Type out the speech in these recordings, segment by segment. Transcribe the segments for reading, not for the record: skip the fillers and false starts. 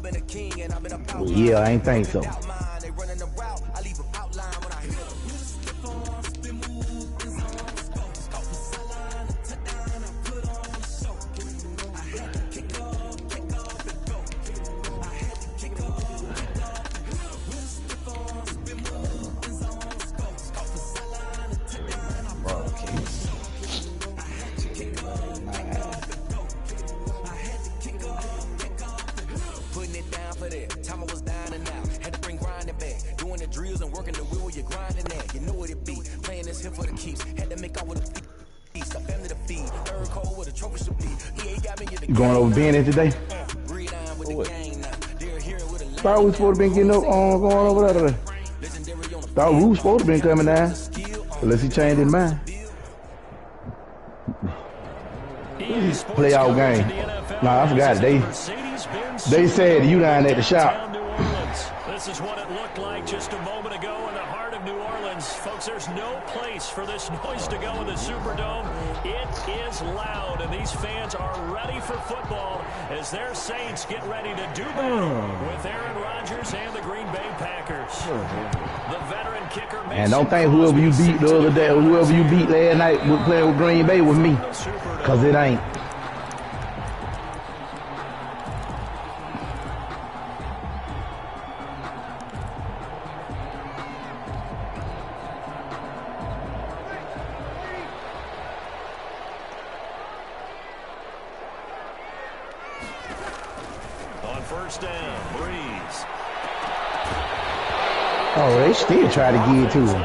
Well, yeah, I ain't think so. You going over Benny today? Thought we was supposed to be getting up on going over there today. Thought we was supposed to be coming down. Unless he changed his mind. Playoff game. Nah, I forgot. They said you down at the shop. This is what it looked like just a moment ago in the heart of New Orleans. Folks, there's no place for this noise to go in the Superdome. It is loud, and these fans are ready for football as their Saints get ready to do battle with Aaron Rodgers and the Green Bay Packers. The veteran kicker. And don't think whoever you beat the other day, or whoever you beat last night was playing with Green Bay with me, because it ain't. First down, Breeze. Oh, they still try to get it to him.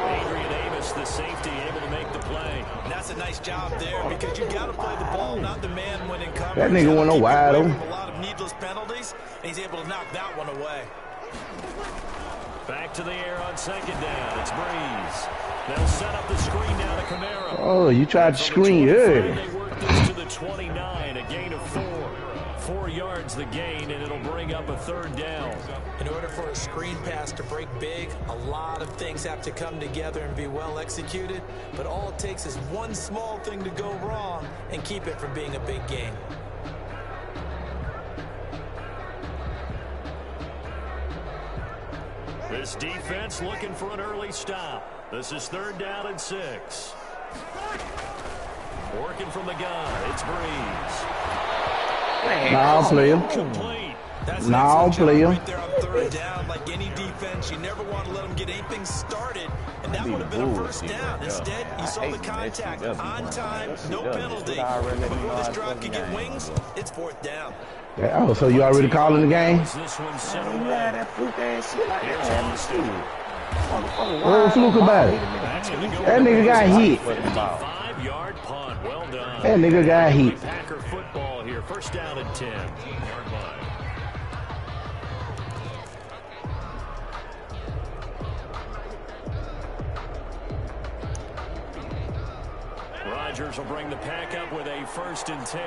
Adrian Davis, the safety, able to make the play. And that's a nice job there because you got to play the ball, not the man when in coverage. That nigga went no wide open. A lot of needless penalties, and he's able to knock that one away. Back to the air on second down. It's Breeze. They'll set up the screen now to Camara. Oh, you tried to screen early. They work this to the 29, a gain of 4. 4 yards the gain, and it'll bring up a third down. In order for a screen pass to break big, a lot of things have to come together and be well executed, but all it takes is one small thing to go wrong and keep it from being a big gain. This defense looking for an early stop. This is third down and 6. Working from the gun, it's Breeze. Now play him. Now play him. Right there on third down, like any defense, you never want to let them get anything started, and that would have been a first down. Instead, you saw the contact on time, no penalty. Before this drive could get wings, it's fourth down. Yeah, oh, so you already calling the game? Oh, fluke about it. That nigga got hit. 5-yard punt. Well done. That nigga got hit. Packer football here. First down and 10. Rodgers will bring the pack up with a 1st and 10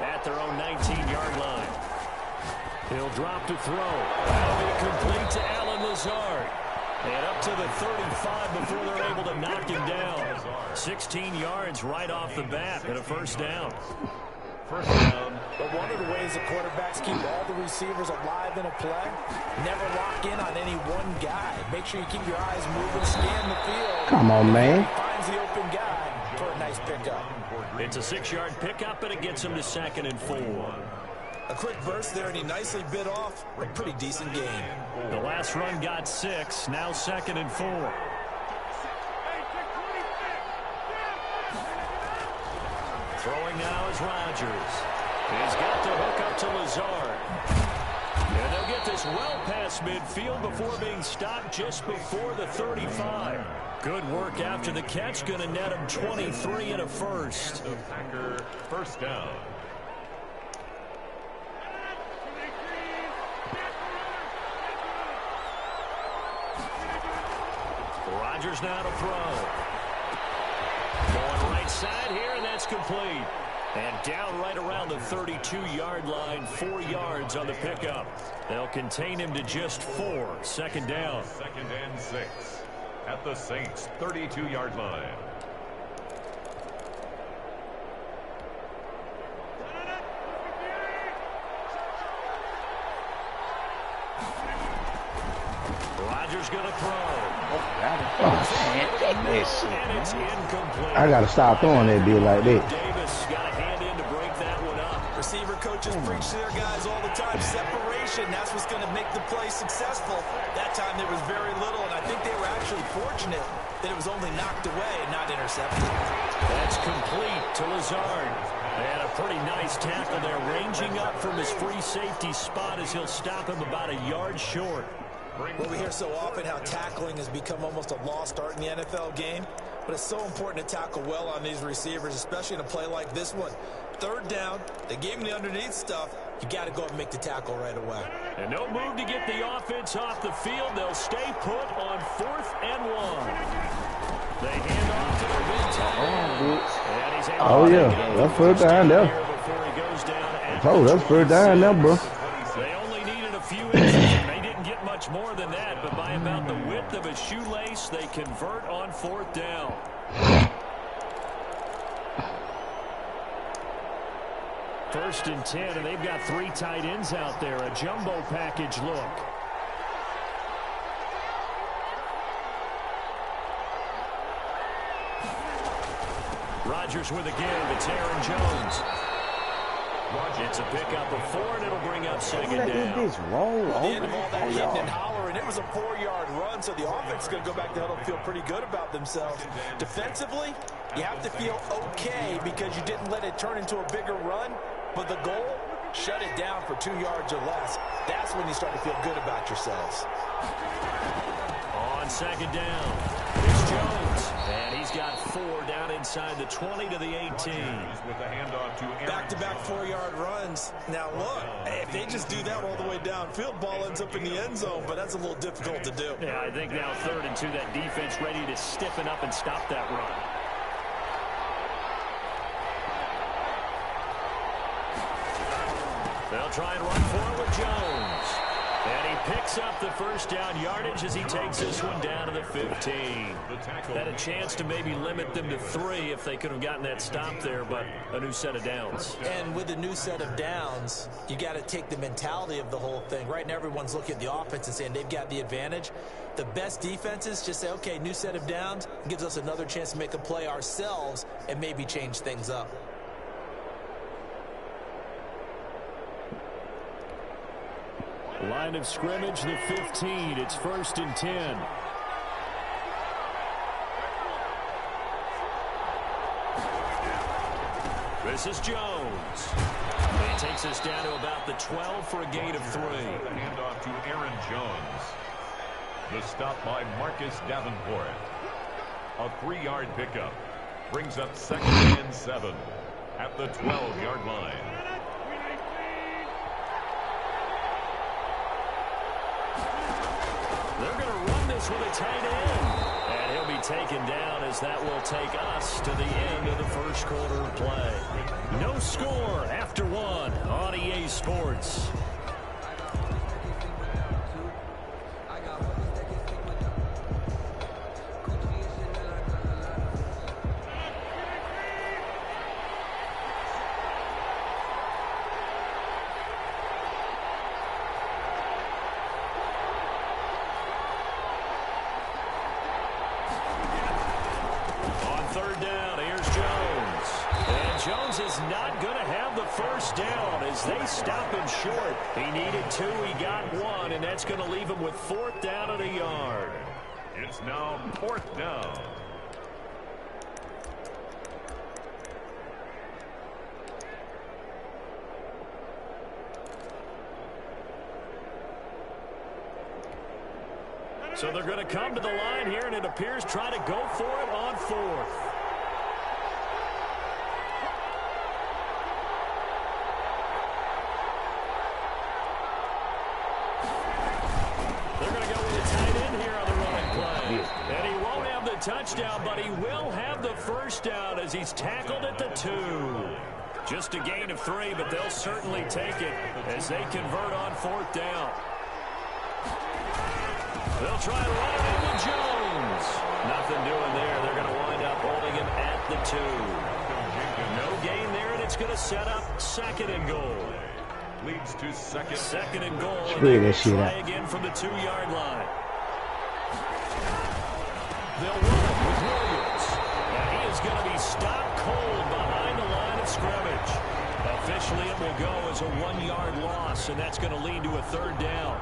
at their own 19-yard line. He'll drop to throw. That'll be complete to Allen Lazard. And up to the 35 before they're able to knock him down. 16 yards right off the bat and a first down. First down. But one of the ways the quarterbacks keep all the receivers alive in a play, never lock in on any one guy. Make sure you keep your eyes moving, scan the field. Come on, man. Finds the open guy for a nice pickup. It's a 6-yard pickup, and it gets him to 2nd and 4. A quick burst there, and he nicely bit off a pretty decent game. The last run got 6, now 2nd and 4. Throwing now is Rodgers. He's got the hook up to Lazard. And they'll get this well past midfield before being stopped just before the 35. Good work after the catch, going to net him 23 and a first. The Packer first down. Rodgers now to throw. Going right side here, and that's complete. And down right around the 32-yard line, 4 yards on the pickup. They'll contain him to just 4. Second down. 2nd and 6 at the Saints' 32-yard line. Rodgers going to throw. And it's incomplete. I got to stop throwing that bit like that. Davis got a hand in to break that one up. Receiver coaches preach to their guys all the time. Separation, that's what's going to make the play successful. That time there was very little, and I think they were actually fortunate that it was only knocked away and not intercepted. That's complete to Lazard. And a pretty nice tackle there, ranging up from his free safety spot as he'll stop him about a yard short. Well, we hear so often how tackling has become almost a lost art in the NFL game, but it's so important to tackle well on these receivers, especially in a play like this one. Third down, they gave him the underneath stuff. You got to go and make the tackle right away. And no move to get the offense off the field. They'll stay put on 4th and 1. They hand off to their big tight. Oh, yeah. That's first down there. Oh, that's first down there, bro. They only needed a few inches, and they didn't get much more than that. But by about the width of a shoelace, they convert on 4th down. First and 10, and they've got 3 tight ends out there. A jumbo package look. Rodgers with a give. It's Aaron Jones. It's a pickup of 4, and it'll bring up 2nd down. At the end of all that hitting and hollering, it was a 4-yard run, so the offense is going to go back to huddle and feel pretty good about themselves. Defensively, you have to feel okay because you didn't let it turn into a bigger run, but the goal, shut it down for 2 yards or less. That's when you start to feel good about yourselves. On 2nd down, it's Jones, and he's got 4 down inside the 20 to the 18. Back-to-back 4-yard runs. Now look, if they just do that all the way downfield, ball ends up in the end zone, but that's a little difficult to do. Yeah, I think now 3rd and 2, that defense ready to stiffen up and stop that run. They'll try and run forward with Jones. And he picks up the first down yardage as he takes this one down to the 15. Had a chance to maybe limit them to 3 if they could have gotten that stop there, but a new set of downs. And with a new set of downs, you got to take the mentality of the whole thing. Right now, everyone's looking at the offense and saying they've got the advantage. The best defenses just say, okay, new set of downs gives us another chance to make a play ourselves and maybe change things up. Line of scrimmage, the 15. It's 1st and 10. This is Jones. He takes us down to about the 12 for a gain of 3. The handoff to Aaron Jones. The stop by Marcus Davenport. A 3-yard pickup. Brings up 2nd and 7 at the 12-yard line. They're going to run this with a tight end. And he'll be taken down as that will take us to the end of the first quarter of play. No score after 1 on EA Sports. They stop him short. He needed 2. He got 1, and that's going to leave him with 4th down at a yard. It's now 4th down. So they're going to come to the line here, and it appears try to go for it on 4th. Touchdown, but he will have the first down as he's tackled at the 2. Just a gain of 3, but they'll certainly take it as they convert on 4th down. They'll try to run it in with Jones. Nothing doing there. They're going to wind up holding him at the 2. No gain there, and it's going to set up 2nd and goal. Leads to 2nd. 2nd and goal. Spray that shit try out. again from the 2-yard line. They'll run it with Williams. And he is going to be stopped cold behind the line of scrimmage. Officially, it will go as a 1-yard loss, and that's going to lead to a 3rd down.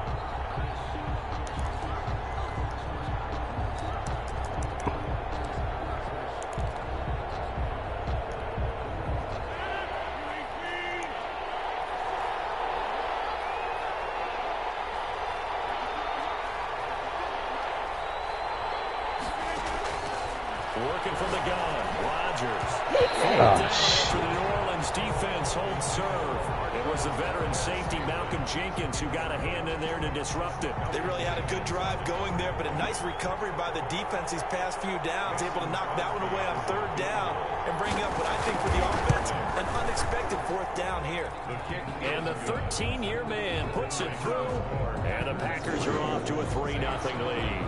Working from the gun, Rodgers. After the New Orleans defense holds serve. It was the veteran safety Malcolm Jenkins who got a hand in there to disrupt it. They really had a good drive going there, but a nice recovery by the defense these past few downs, able to knock that one away on 3rd down and bring up what I think for the offense, an unexpected 4th down here. And the 13-year man puts it through, and the Packers are off to a 3-0 lead.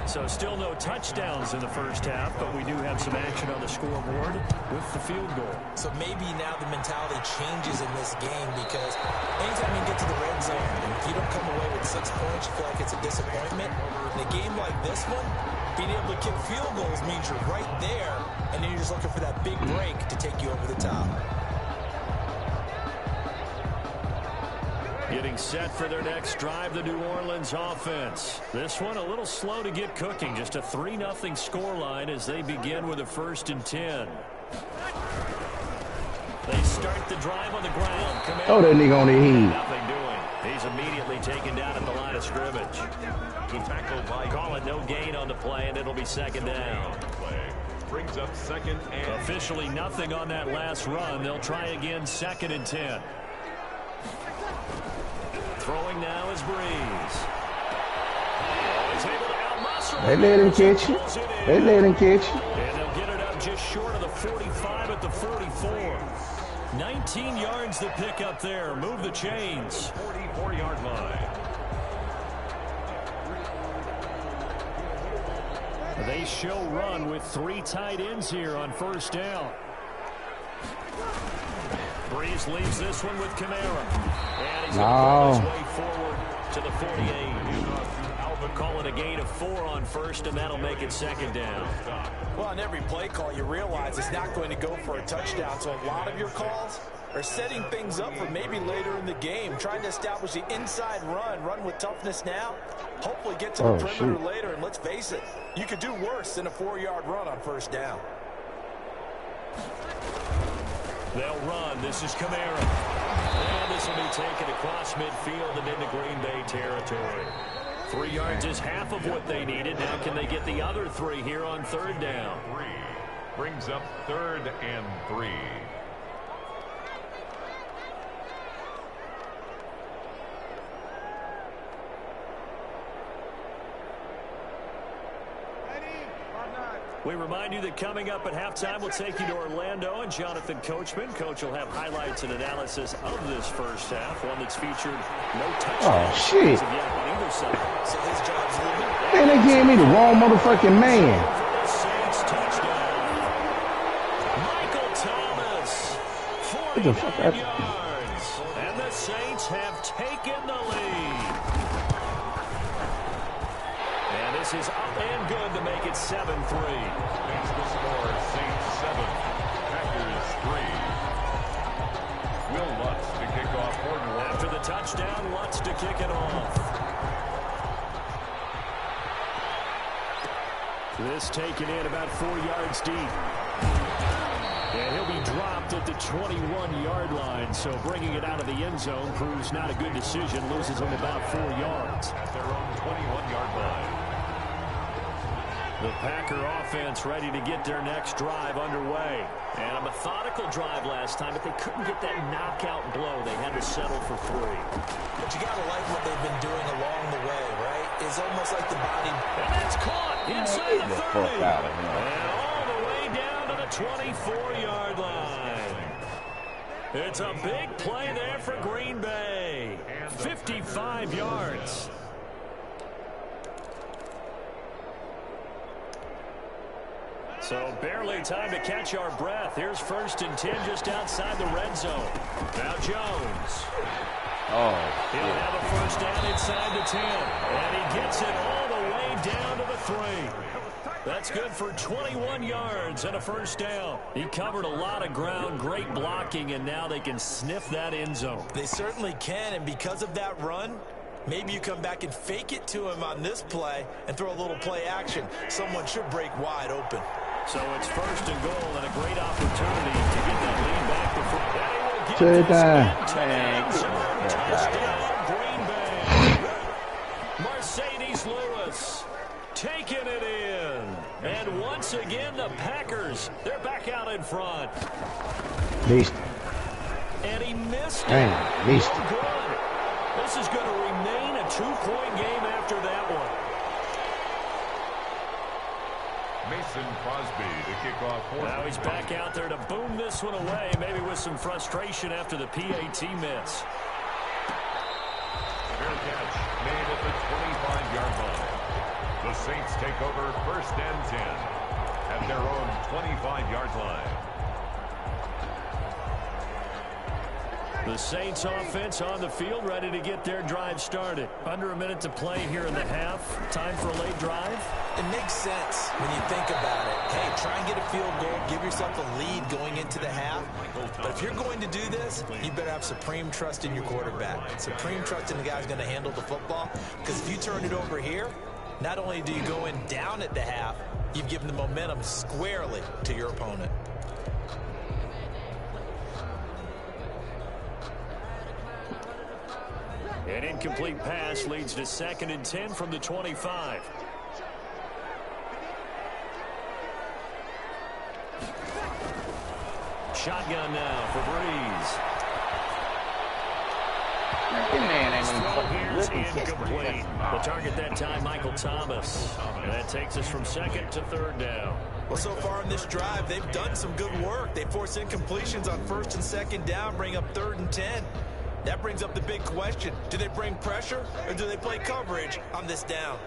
So still no touchdowns in the first half, but we do have some action on the scoreboard with the field goal. So maybe now the mentality changes in this game because anytime you get to the red zone, and if you don't come away with 6 points, you feel like it's a disappointment. In a game like this one, being able to kick field goals means you're right there, and then you're just looking for that big break to take you over the top. Getting set for their next drive, the New Orleans offense. This one a little slow to get cooking. Just a 3-0 scoreline as they begin with a 1st and 10. They start the drive on the ground. Oh, that nigga on the head. Nothing doing. He's immediately taken down at the line of scrimmage. Call it no gain on the play, and it'll be 2nd down. Brings up 2nd and... Officially nothing on that last run. They'll try again 2nd and 10. Throwing now is Breeze. They let him catch it. They let him catch it. And they'll get it up just short of the 45 at the 44. 19 yards to pick up there. Move the chains. 44-yard line. They show run with 3 tight ends here on 1st down. Breeze leaves this one with Kamara. And he's going to pull his way forward to the 48. Albert call it a gain of 4 on 1st, and that'll make it 2nd down. Well, on every play call, you realize it's not going to go for a touchdown. So a lot of your calls are setting things up for maybe later in the game, trying to establish the inside run with toughness now. Hopefully get to the perimeter later, and let's face it, you could do worse than a 4-yard run on 1st down. They'll run. This is Kamara. And this will be taken across midfield and into Green Bay territory. 3 yards is half of what they needed. Now can they get the other 3 here on 3rd down? Brings up 3rd and 3. We remind you that coming up at halftime, we'll take you to Orlando and Jonathan Coachman. Coach will have highlights and analysis of this first half, one that's featured no touchdowns. Oh, shit. On either side. So his job's limited. Man, they gave me the wrong motherfucking man. Saints touchdown. Michael Thomas, 49 yards. And the Saints have taken the lead. And this is up and good to make it 7-3. Makes the score Saints 7, Packers 3. Will Lutz to kick off for New Orleans. After the touchdown, Lutz to kick it off. This taken in about 4 yards deep. And he'll be dropped at the 21-yard line, so bringing it out of the end zone proves not a good decision. Loses him about 4 yards. At their own 21-yard line. The Packer offense ready to get their next drive underway. And a methodical drive last time, but they couldn't get that knockout blow. They had to settle for 3. But you got to like what they've been doing along the way, right? It's almost like the body. And that's caught inside the 30. And all the way down to the 24-yard line. It's a big play there for Green Bay. 55 yards. So barely time to catch our breath. Here's 1st and 10 just outside the red zone. Now Jones. He'll have a 1st down inside the 10. And he gets it all the way down to the 3. That's good for 21 yards and a first down. He covered a lot of ground, great blocking, and now they can sniff that end zone. They certainly can, and because of that run, maybe you come back and fake it to him on this play and throw a little play action. Someone should break wide open. So it's first and goal and a great opportunity to get that lead back before that he will get this touchdown, Green Bay. Mercedes Lewis taking it in. And once again, the Packers, they're back out in front. Missed. And he missed it. Damn, missed it. Good. This is going to remain a 2-point game after that one. Mason Crosby to kick off. Now he's back out there to boom this one away, maybe with some frustration after the PAT miss. Fair catch made at the 25-yard line. The Saints take over first and 10 at their own 25-yard line. The Saints offense on the field, ready to get their drive started. Under a minute to play here in the half. Time for a late drive. It makes sense when you think about it. Hey, try and get a field goal. Give yourself a lead going into the half. But if you're going to do this, you better have supreme trust in your quarterback. Supreme trust in the guy who's going to handle the football. Because if you turn it over here, not only do you go in down at the half, you've given the momentum squarely to your opponent. An incomplete pass leads to 2nd and 10 from the 25. Shotgun now for Breeze. Here's incomplete. The target that time, Michael Thomas. And that takes us from 2nd to 3rd down. Well, so far in this drive, they've done some good work. They force incompletions on 1st and 2nd down, bring up 3rd and 10. That brings up the big question. Do they bring pressure or do they play coverage on this down?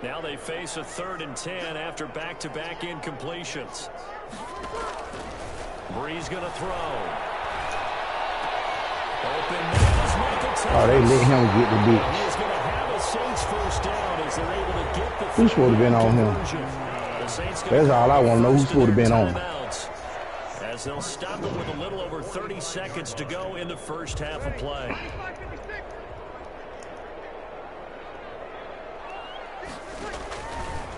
Now they face a 3rd and 10 after back-to-back incompletions. Breeze going to throw. Open is Michael Thomas. Oh, they let him get the beat. He's going to have a Saints first down as they're able to get the Who's supposed to have been on him? That's all I want to know. Who's supposed to have been on? As they'll stop it with a little over 30 seconds to go in the first half of play.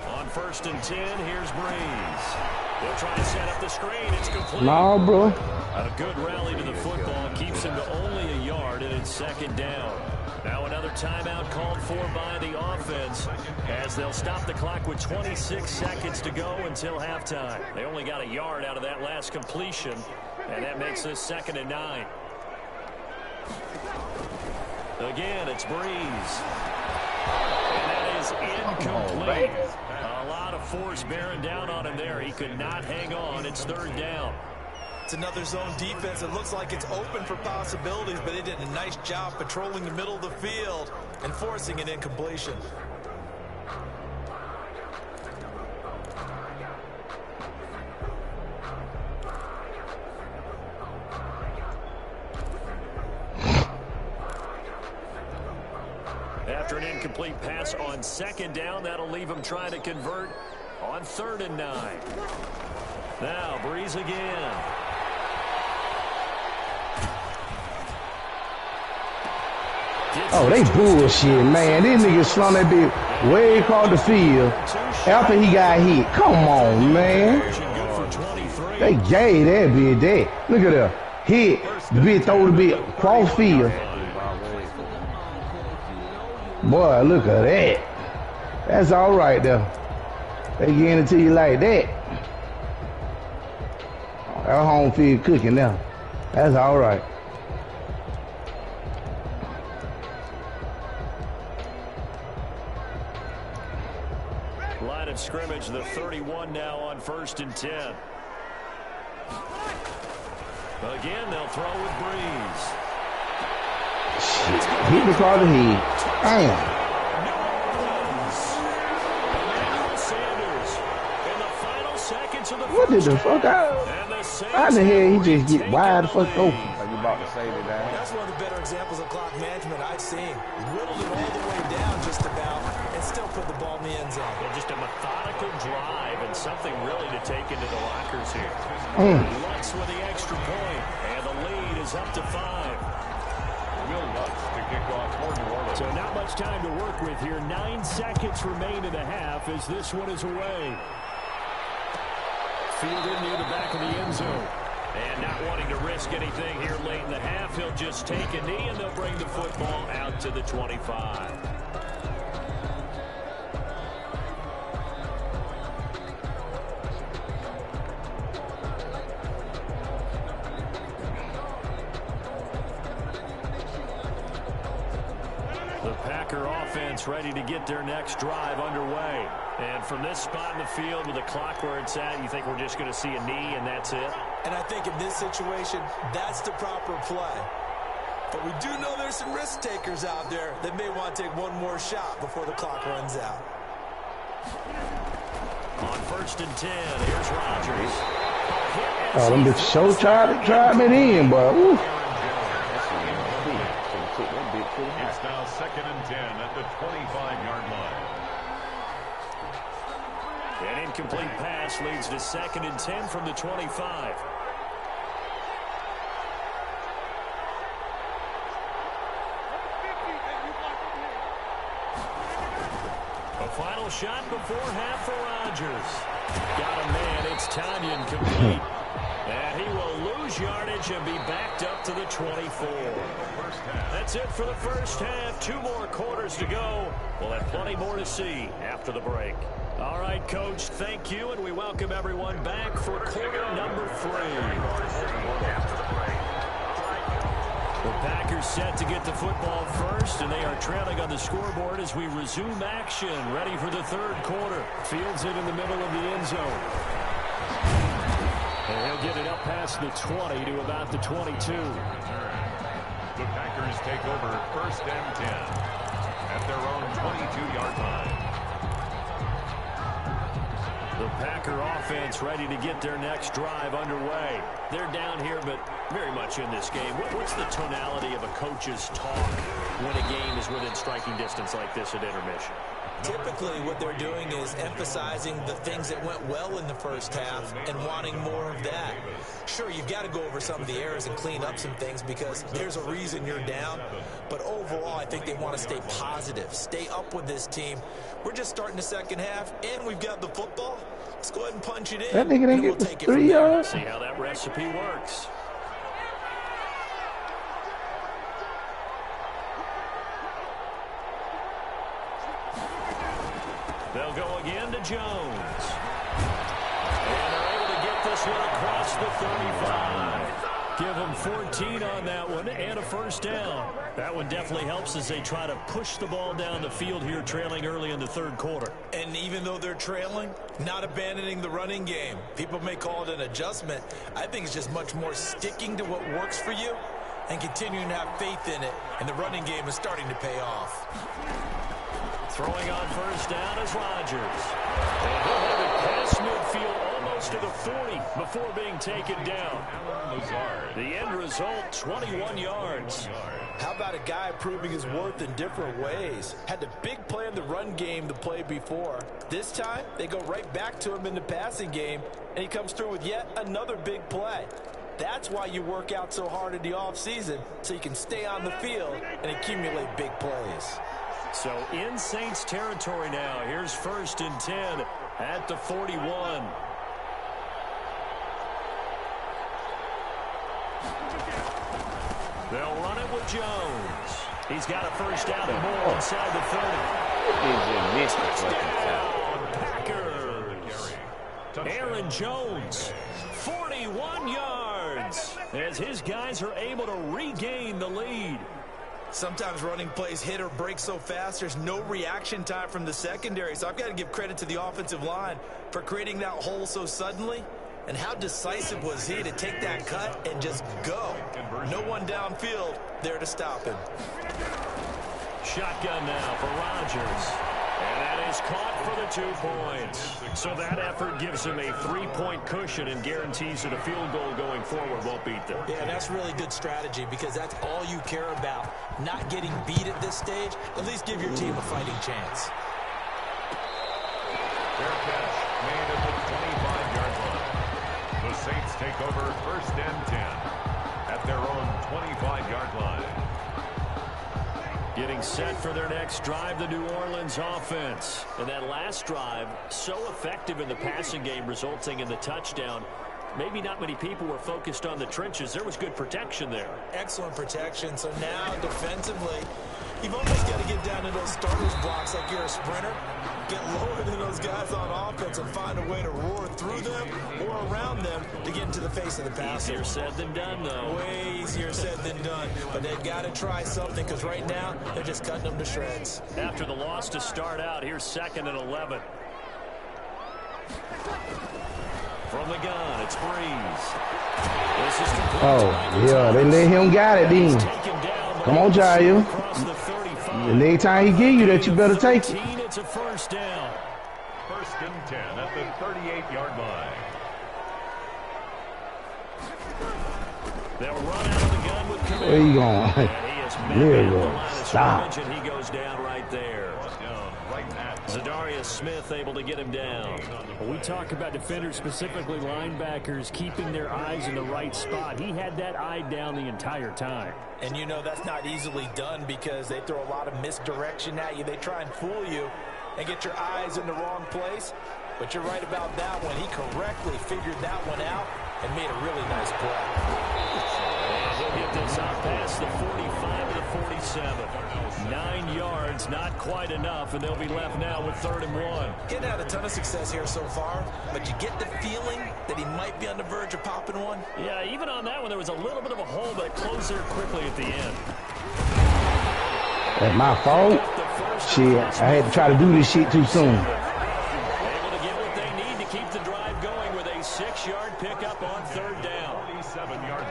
On 1st and 10, here's Breeze. They'll try to set up the screen. It's complete. No, bro. A good rally to the football keeps him to only a yard, and it's 2nd down. Now another timeout called for by the offense as they'll stop the clock with 26 seconds to go until halftime. They only got a yard out of that last completion, and that makes this 2nd and 9. Again, it's Breeze. And that is incomplete. A lot of force bearing down on him there. He could not hang on. It's 3rd down. It's another zone defense. It looks like it's open for possibilities, but they did a nice job patrolling the middle of the field and forcing an incompletion. After an incomplete pass on 2nd down, that'll leave him trying to convert on 3rd and 9. Now, Breeze again. Oh, they bullshit, man. These niggas slung that bitch way across the field after he got hit. Come on, man. They gave that bitch that. Look at that. Hit. The bitch throw the bitch cross field. Boy, look at that. That's all right, though. They getting it to you like that. Our home field cooking now. That's all right. Line of scrimmage, the 31 now on 1st and 10. Again, they'll throw with Breeze. Shit. Hit the car to the head. Damn. What did the fuck how the hell he just get wide the fuck open? Are you about to say that? That's one of the better examples of clock management I've seen. Whittled it all the way down just about and still put the ball in the end zone. Yeah, just a methodical drive and something really to take into the lockers here. Lutz with the extra point, and the lead is up to 5. Will Lutz to kick off for New Orleans. So not much time to work with here. 9 seconds remain in the half as this one is away. Fielded near the back of the end zone. And not wanting to risk anything here late in the half, he'll just take a knee and they'll bring the football out to the 25. The Packer offense ready to get their next drive underway. And from this spot in the field with the clock where it's at, you think we're just going to see a knee and that's it? And I think in this situation, that's the proper play. But we do know there's some risk takers out there that may want to take one more shot before the clock runs out. On 1st and 10, here's Rodgers. Oh, them bitches so tried to drive me in, but woo. It's now 2nd and 10 at the 25-yard line. An incomplete pass leads to 2nd and 10 from the 25. A final shot before half for Rodgers. Got a man, it's Tanyan complete. And he will lose yardage and be backed up to the 24. That's it for the first half. 2 more quarters to go. We'll have plenty more to see after the break. All right, Coach, thank you, and we welcome everyone back for quarter number 3. The Packers set to get the football first, and they are trailing on the scoreboard as we resume action, ready for the 3rd quarter. Fields it in the middle of the end zone. And he'll get it up past the 20 to about the 22. The Packers take over 1st and 10 at their own 22-yard line. The Packer offense ready to get their next drive underway. They're down here, but very much in this game. What's the tonality of a coach's talk when a game is within striking distance like this at intermission? Typically, what they're doing is emphasizing the things that went well in the first half and wanting more of that. Sure, you've got to go over some of the errors and clean up some things because there's a reason you're down. But overall, I think they want to stay positive, stay up with this team. We're just starting the second half, and we've got the football. Let's go ahead and punch it in. That nigga didn't get the 3 yards. See how that recipe works. They'll go again to Jones. And they're able to get this one across the 35. Give them 14 on that one and a first down. That one definitely helps as they try to push the ball down the field here, trailing early in the 3rd quarter. And even though they're trailing, not abandoning the running game. People may call it an adjustment. I think it's just much more sticking to what works for you and continuing to have faith in it. And the running game is starting to pay off. Throwing on first down is Rodgers. And he'll have it past midfield almost to the 40 before being taken down. The end result, 21 yards. How about a guy proving his worth in different ways? Had the big play in the run game the play before. This time, they go right back to him in the passing game, and he comes through with yet another big play. That's why you work out so hard in the offseason, so you can stay on the field and accumulate big plays. So in Saints territory now. Here's 1st and 10 at the 41. They'll run it with Jones. He's got a first down and more inside the 30. Packers. Aaron Jones, 41 yards, as his guys are able to regain the lead. Sometimes running plays hit or break so fast, there's no reaction time from the secondary. So I've got to give credit to the offensive line for creating that hole so suddenly. And how decisive was he to take that cut and just go? No one downfield there to stop him. Shotgun now for Rodgers. And that is caught for the 2 points. So that effort gives him a 3-point cushion and guarantees that a field goal going forward won't beat them. Yeah, that's really good strategy because that's all you care about. Not getting beat at this stage. At least give your team a fighting chance. Fair catch made at the 25-yard line. The Saints take over 1st and 10 at their own 25-yard line. Getting set for their next drive, the New Orleans offense. And that last drive, so effective in the passing game, resulting in the touchdown. Maybe not many people were focused on the trenches. There was good protection there. Excellent protection. So now, defensively, you've almost got to get down to those starters blocks like you're a sprinter. Get lower than those guys on offense and find a way to roar through them or around them to get into the face of the passer. Easier said than done, though. Way easier said than done. But they've got to try something because right now they're just cutting them to shreds. After the loss to start out, here's 2nd and 11. From the gun, it's Breeze. Oh, yeah, they let him got it, then. Come on, Jair. The next time he give you that, you better take it. It's a 1st down. 1st and 10 at the 38-yard line. They'll run out of the gun with Kamara. Where you going? There you go. Stop. And he goes down right there. Zadarius Smith able to get him down. Well, we talk about defenders, specifically linebackers, keeping their eyes in the right spot. He had that eye down the entire time. And you know that's not easily done because they throw a lot of misdirection at you. They try and fool you and get your eyes in the wrong place. But you're right about that one. He correctly figured that one out and made a really nice play. He'll get this out past the 45 to the 47. 9 yards, not quite enough, and they'll be left now with 3rd and 1. Getting had a ton of success here so far, but you get the feeling that he might be on the verge of popping one. Yeah, even on that one, there was a little bit of a hole, but it closed there quickly at the end. That's my fault. Shit, I had to try to do this shit too soon. Able to get what they need to keep the drive going with a 6-yard pickup on 3rd down.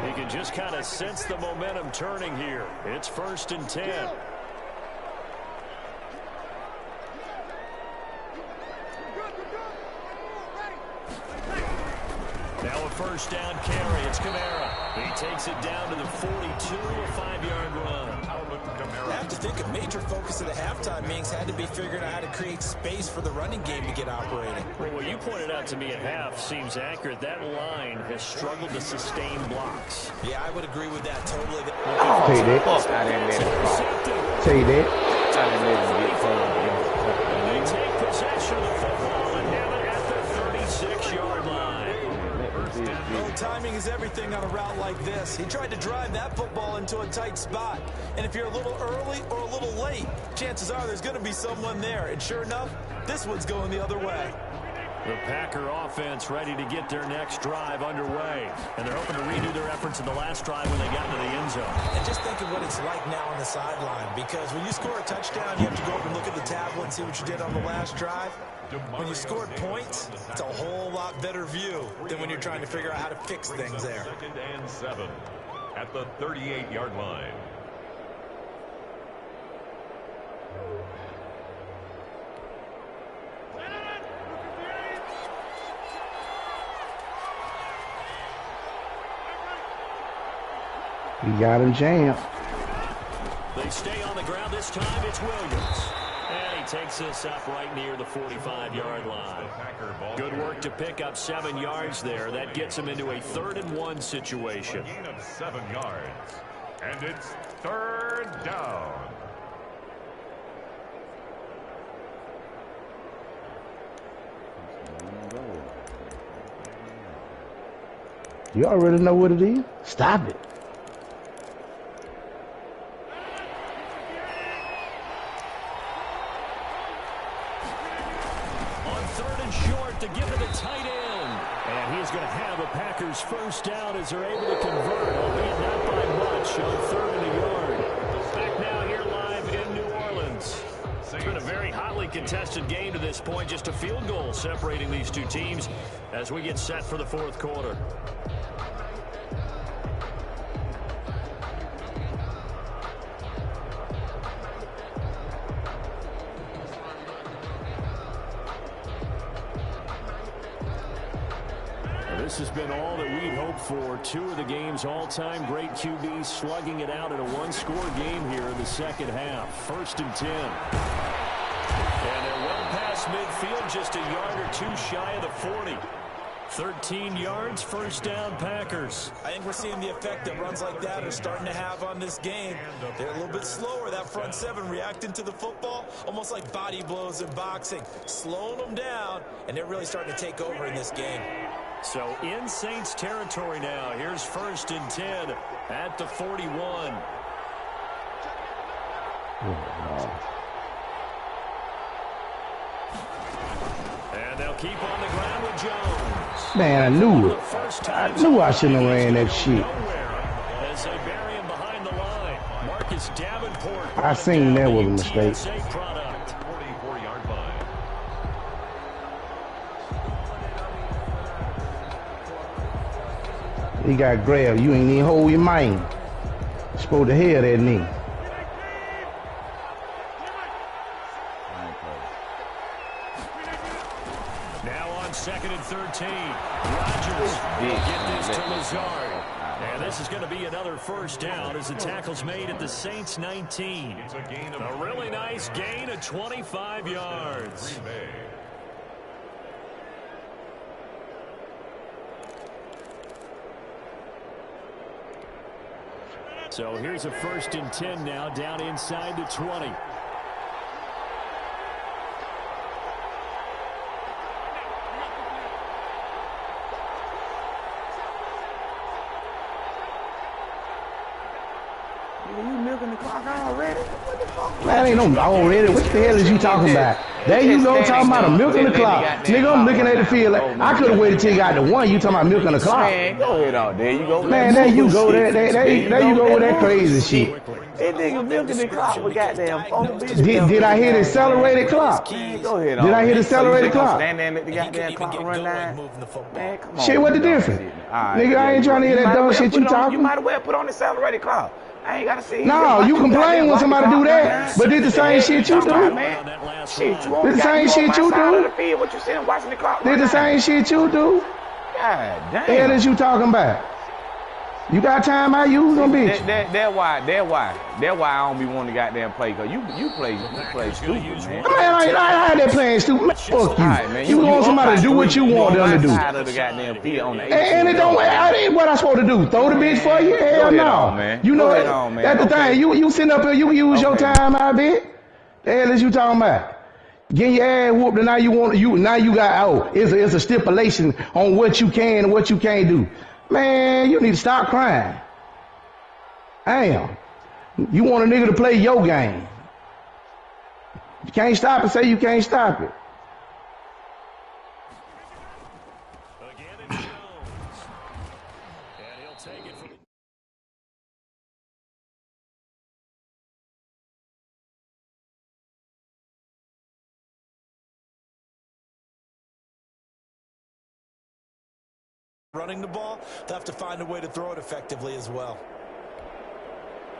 He can just kind of sense the momentum turning here. It's 1st and 10. Now a 1st down carry. It's Kamara. He takes it down to the 42, a 5-yard run. I have to think a major focus of the halftime meetings had to be figuring out how to create space for the running game to get operating. Well, what you pointed out to me at half seems accurate. That line has struggled to sustain blocks. Yeah, I would agree with that totally. Take that. Take that. They take possession of the football and have it at the 36-yard line. Oh, timing is everything on a route like this. He tried to drive that football into a tight spot. And if you're a little early or a little late, chances are there's going to be someone there. And sure enough, this one's going the other way. The Packer offense ready to get their next drive underway. And they're hoping to redo their efforts in the last drive when they got into the end zone. And just think of what it's like now on the sideline. Because when you score a touchdown, you have to go up and look at the tablet and see what you did on the last drive. When you scored points, it's a whole lot better view than when you're trying to figure out how to fix things there. 2nd and 7 at the 38-yard line. He got him jammed. They stay on the ground this time. It's Williams. And he takes this up right near the 45-yard line. Good work to pick up 7 yards there. That gets him into a 3rd and 1 situation. A gain of 7 yards. And it's 3rd down. You already know what it is. Stop it. On 3rd and short to give it a tight end. And he's going to have a Packers 1st down as they're able to convert, albeit not by much, on 3rd and a yard. Back now here live in New Orleans. It's been a very hotly contested game to this point. Just a field goal separating these two teams as we get set for the 4th quarter. This has been all that we'd hoped for. 2 of the game's all-time great QBs slugging it out in a one-score game here in the second half. 1st and 10. And they're well past midfield, just a yard or two shy of the 40. 13 yards, first down, Packers. I think we're seeing the effect that runs like that are starting to have on this game. They're a little bit slower, that front seven, reacting to the football, almost like body blows in boxing, slowing them down, and they're really starting to take over in this game. So in Saints territory now. Here's 1st and 10 at the 41. And they'll keep on the ground with Jones. Man, I knew it. I knew I shouldn't have ran that shit. As they bury him behind the line. Marcus Davenport. I seen that was a mistake. 44-yard line. He got grabbed. You ain't even hold your mind. You're supposed to hear that knee. Now on 2nd and 13. Rodgers will get this to Lazard. And this is going to be another first down as the tackle's made at the Saints 19. A really nice gain of 25 yards. So here's a 1st and 10 now, down inside the 20. You milking the clock already? What the fuck? Man, ain't no already. What the hell is you talking about? There you go, talking about a milking the clock. Nigga, I'm looking at the field. I could have waited till you got to 1. You talking about milking the clock? Man, go ahead on. There you go. Man, there you go. There you go with that crazy shit. That nigga milking the clock with goddamn phone business. Did I hear the accelerated clock? Man, go ahead on. Did I hear the accelerated clock? Stand there and let the goddamn clock run down. Man, come on. Shit, what the difference? Nigga, I ain't trying to hear that dumb shit you talking. You might as well put on the accelerated clock. I ain't gotta see. No, you complain when somebody do that, but did the same shit you do. Shit, you Did the same shit you do. What you sitting watching the clock? Did the same shit you do. God damn. The hell is you talking about? You got time I use them, bitch. That's why I don't be wanting to goddamn play, cause you play stupid, man. Man, I had that playing stupid. Man, fuck you. Right, man, you want somebody to do what you want them to do. Of the goddamn field on the And it don't. I ain't what I supposed to do. Throw the bitch for you? Hell no. Man. You know Go ahead on, man. that's the thing. You sitting up here, you use your time, I bet. The hell is you talking about? Getting your ass whooped, and now you got it's a stipulation on what you can and what you can't do. Man, you need to stop crying. Damn. You want a nigga to play your game. You can't stop it, say you can't stop it. Again it's Jones. And he'll take it from... Running the ball, they'll have to find a way to throw it effectively as well.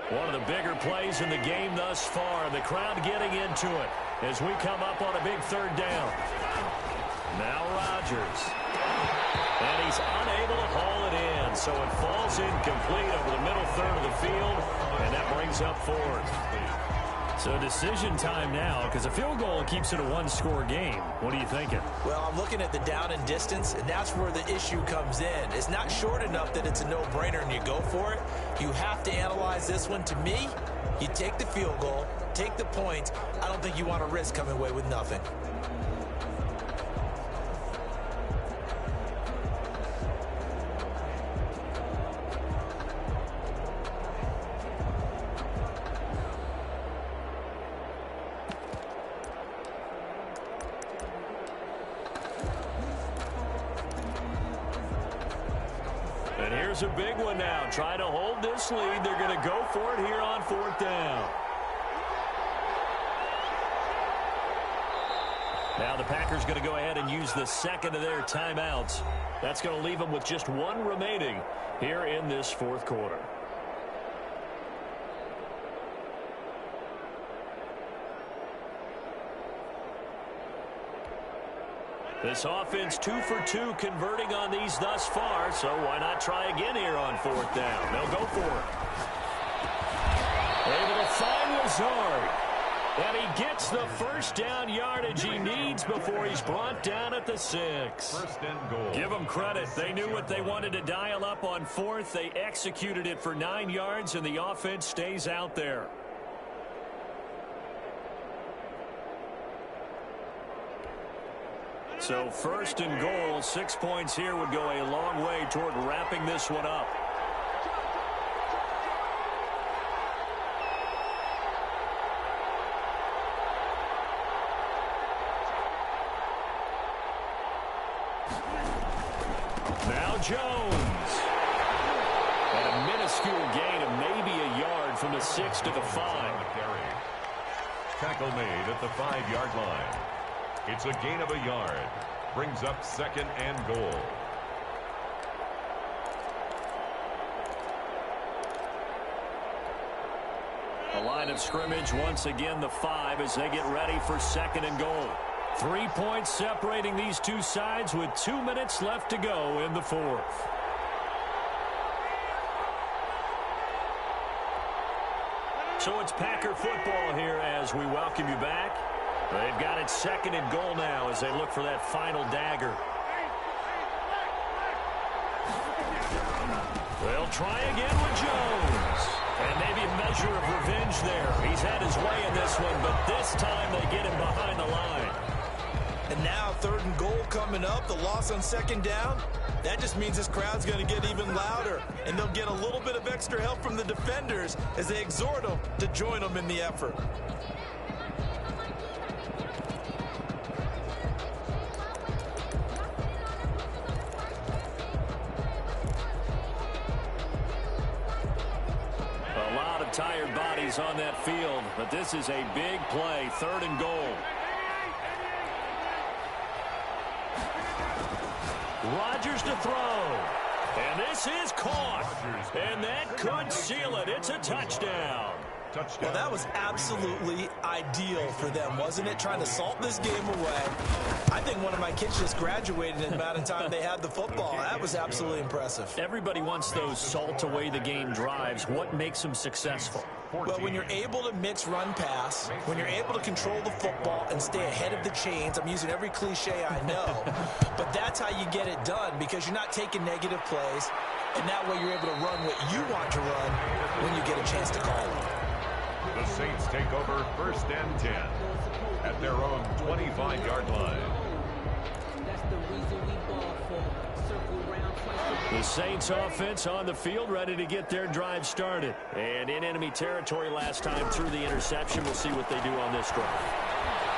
One of the bigger plays in the game thus far. The crowd getting into it as we come up on a big 3rd down. Now Rodgers. And he's unable to haul it in. So it falls incomplete over the middle 3rd of the field. And that brings up 4th. So decision time now, because a field goal keeps it a 1-score game. What are you thinking? Well, I'm looking at the down and distance, and that's where the issue comes in. It's not short enough that it's a no-brainer and you go for it. You have to analyze this one. To me, you take the field goal, take the points. I don't think you want to risk coming away with nothing. And here's a big one now. Trying to hold this lead. They're going to go for it here on 4th down. Now the Packers going to go ahead and use the 2nd of their timeouts. That's going to leave them with just 1 remaining here in this 4th quarter. This offense 2 for 2 converting on these thus far, so why not try again here on 4th down? They'll go for it. Able to find Lazard. And he gets the first down yardage he needs before he's brought down at the 6. First and goal. Give them credit. They knew what they wanted to dial up on 4th. They executed it for 9 yards, and the offense stays out there. So first and goal, 6 points here would go a long way toward wrapping this one up. Now Jones. And a minuscule gain of maybe a yard from the 6 to the 5. Tackle made at the 5-yard line. It's a gain of a yard. Brings up second and goal. The line of scrimmage once again the 5 as they get ready for second and goal. 3 points separating these two sides with 2 minutes left to go in the 4th. So it's Packer football here as we welcome you back. They've got it second and goal now as they look for that final dagger. They'll try again with Jones. And maybe a measure of revenge there. He's had his way in this one, but this time they get him behind the line. And now third and goal coming up. The loss on second down. That just means this crowd's going to get even louder. And they'll get a little bit of extra help from the defenders as they exhort them to join them in the effort. A lot of tired bodies on that field, but this is a big play, third and goal. Rodgers to throw. And this is caught. And that could seal it. It's a touchdown. Well, that was absolutely ideal for them, wasn't it? Trying to salt this game away. I think one of my kids just graduated in the amount of time they had the football. That was absolutely impressive. Everybody wants those salt away the game drives. What makes them successful? Well, when you're able to mix run pass, when you're able to control the football and stay ahead of the chains, I'm using every cliche I know, but that's how you get it done because you're not taking negative plays, and that way you're able to run what you want to run when you get a chance to call it. The Saints take over first and 10 at their own 25-yard line. The Saints offense on the field ready to get their drive started. And in enemy territory last time through the interception. We'll see what they do on this drive.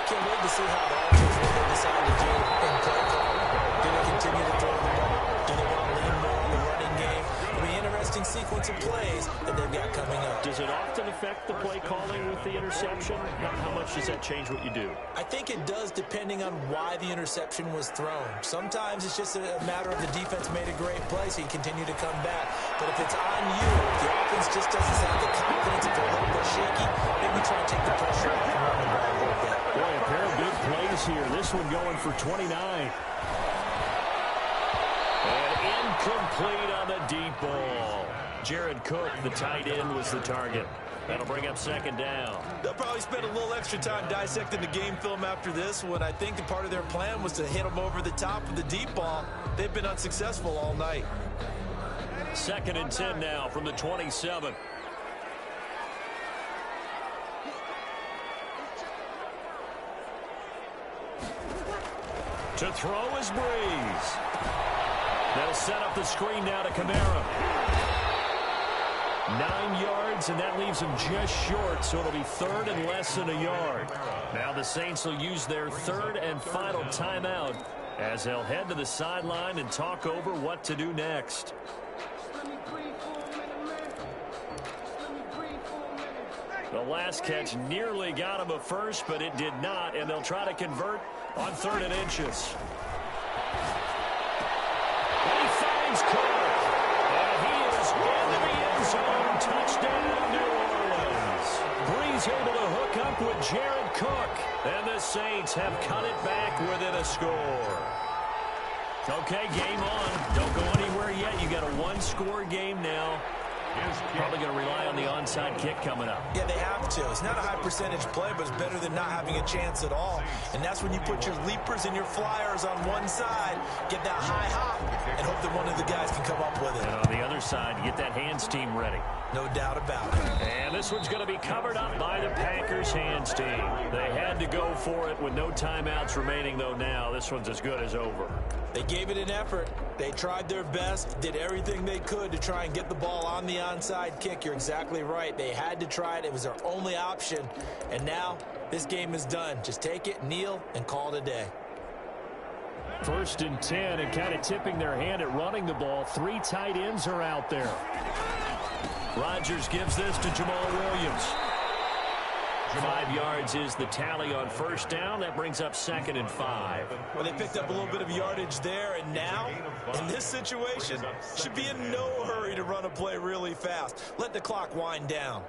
Can't wait to see how the offense will decide to do in play calling. Do they continue to throw the ball? Do they want to lean more on the running game? It'll be an interesting sequence of plays that they've got coming up. Does it often affect the play calling with the interception? How much does that change what you do? I think it does depending on why the interception was thrown. Sometimes it's just a matter of the defense made a great play, so you continue to come back. But if it's on you, if the offense just doesn't have the confidence, if they're a little bit shaky, maybe try and take the pressure off and run the ball a little bit. Boy, a pair of big plays here. This one going for 29. And incomplete on the deep ball. Jared Cook, the tight end, was the target. That'll bring up second down. They'll probably spend a little extra time dissecting the game film after this one. I think the part of their plan was to hit them over the top of the deep ball. They've been unsuccessful all night. Second and 10 now from the 27. To throw is Breeze. They'll set up the screen now to Kamara. 9 yards, and that leaves him just short, so it'll be third and less than a yard. Now the Saints will use their third and final timeout as they'll head to the sideline and talk over what to do next. The last catch nearly got him a first, but it did not, and they'll try to convert on third and inches. And he finds Cook, and he is into the end zone. Touchdown, New Orleans. Breeze able to hook up with Jared Cook, and the Saints have cut it back within a score. Okay, game on. Don't go anywhere yet. You got a one-score game now. Probably going to rely on the onside kick coming up. Yeah, they have to. It's not a high percentage play, but it's better than not having a chance at all. And that's when you put your leapers and your flyers on one side, get that high hop, and hope that one of the guys can come up with it. And on the other side, you get that hands team ready. No doubt about it. And this one's going to be covered up by the Packers hands team. They had to go for it with no timeouts remaining, though now. This one's as good as over. They gave it an effort. They tried their best, did everything they could to try and get the ball on the onside kick. You're exactly right. They had to try it. It was their only option. And now this game is done. Just take it, kneel, and call it a day. 1st and 10, and kind of tipping their hand at running the ball. 3 tight ends are out there. Rodgers gives this to Jamal Williams. 5 yards is the tally on 1st down. That brings up 2nd and 5. Well, they picked up a little bit of yardage there, and now, in this situation, should be in no hurry to run a play really fast. Let the clock wind down.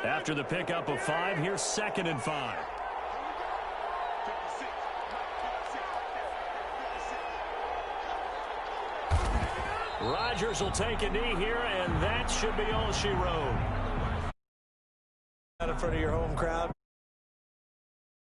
After the pickup of 5, here's 2nd and 5. Rodgers will take a knee here, and that should be all she wrote. In front of your home crowd,